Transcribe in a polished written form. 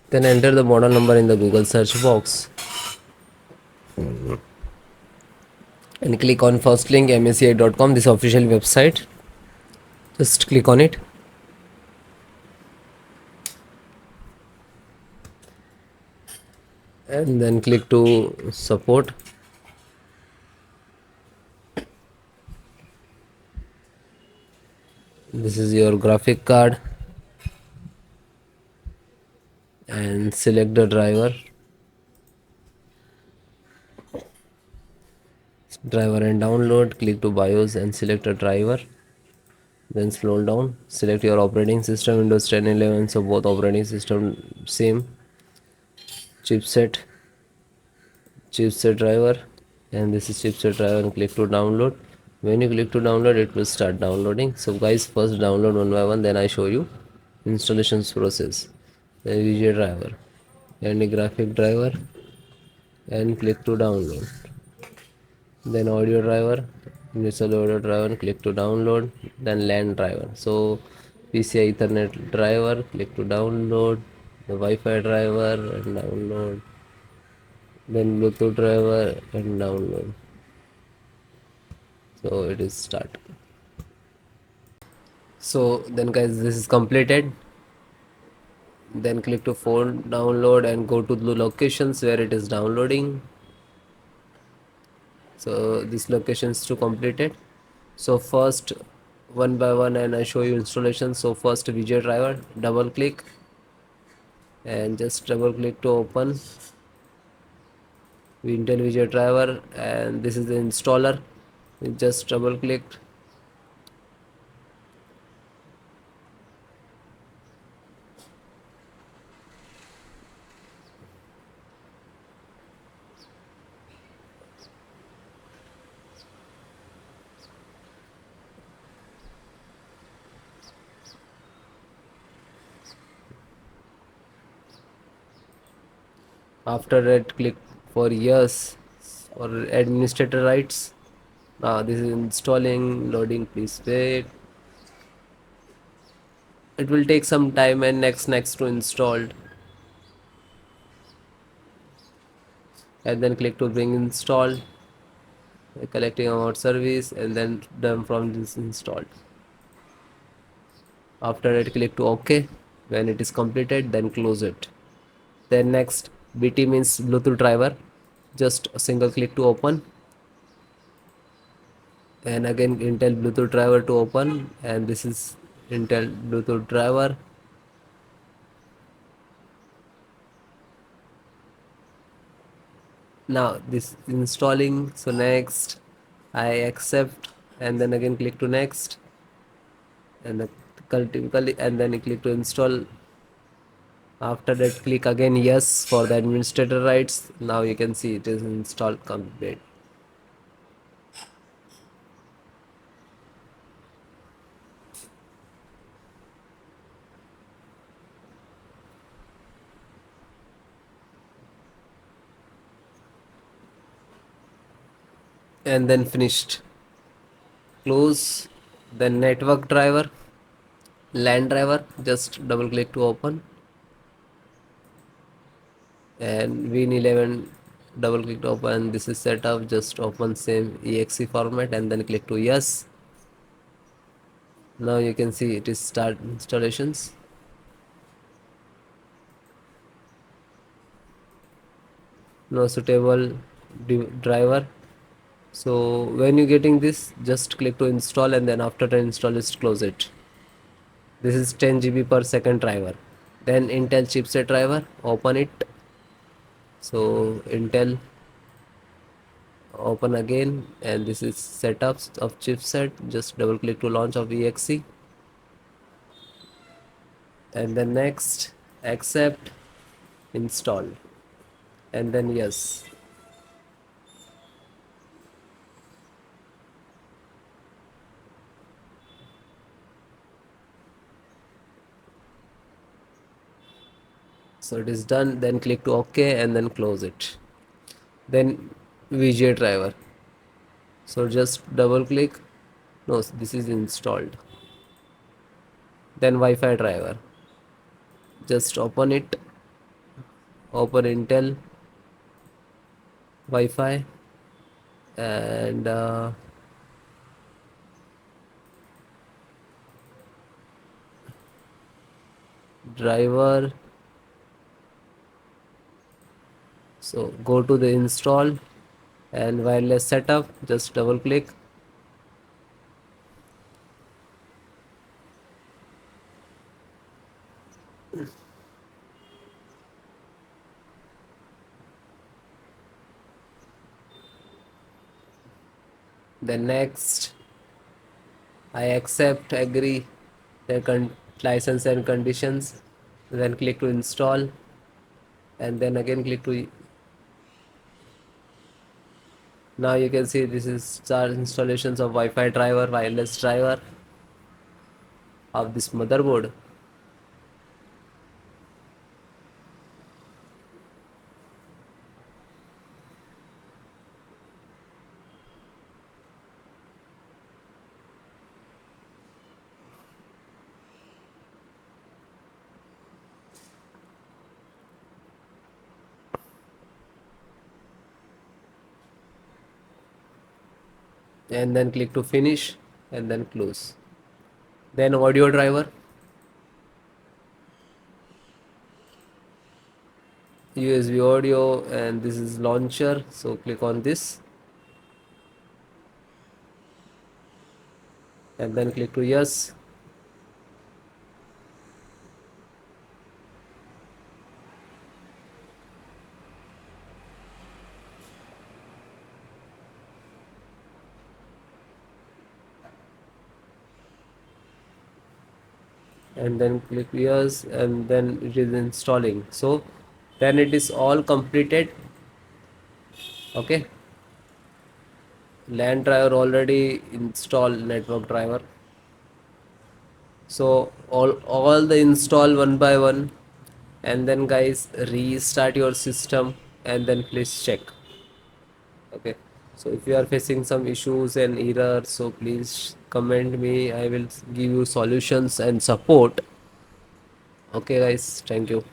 Then enter the model number in the Google search box and click on first link msi.com, this official website. Just click on it. And then click to support. This is your graphic card and select the driver and download. Click to BIOS and select a driver. Then scroll down, select your operating system, Windows 10, 11, so both operating system same. Chipset driver, and this is chipset driver, and click to download. When you click to download, it will start downloading. So guys, first download one by one, then I show you installations process. Then VGA driver and a graphic driver, and click to download. Then audio driver, install audio driver, click to download. Then LAN driver, so PCI Ethernet driver, click to download. The Wi-Fi driver and download. Then Bluetooth driver and download. So it is start. So then guys, this is completed. Then click to phone download and go to the locations where it is downloading. So this location is to completed. So first one by one, and I show you installation. So first VGA driver, double click and just double click to open Intel VGA driver, and this is the installer. You just double click. After that, click for yes or administrator rights. Now this is installing, loading, please wait. It will take some time, and next to installed, and then click to bring installed, collecting about service, and then done from this installed. After that, click to OK. When it is completed, then close it. Then next, BT means Bluetooth driver. Just a single click to open, and again Intel Bluetooth driver to open, and this is Intel Bluetooth driver. Now this is installing. So next, I accept, and then again click to next, and then click to install. After that, click again yes for the administrator rights. Now you can see it is installed complete. And then finished. Close. Then network driver, LAN driver, just double click to open, and Win11, double click to open. This is set up, just open same exe format, and then click to yes. Now you can see it is start installations. No suitable driver. So when you getting this, just click to install, and then after the install, just close it. This is 10 GB per second driver. Then Intel chipset driver, open it. So Intel, open again, and this is setups of chipset. Just double click to launch of exe, and then next, accept, install, and then yes. So it is done. Then click to OK, and then close it. Then VGA driver, so just double click. No, this is installed. Then Wi-Fi driver, just open it, open Intel Wi-Fi, and driver. So go to the install and wireless setup, just double click. Then next, I accept, agree the license and conditions. Then click to install, and then again click to. Now you can see this is start installations of Wi-Fi driver, wireless driver of this motherboard. And then click to finish and then close. Then audio driver, USB audio, and this is launcher, so click on this and then click to yes. And then click yes, and then it is installing. So then it is all completed. Okay, LAN driver already installed, network driver. So all the install one by one, and then guys restart your system and then please check. Okay, so if you are facing some issues and errors, so please comment me, I will give you solutions and support. Okay guys, thank you.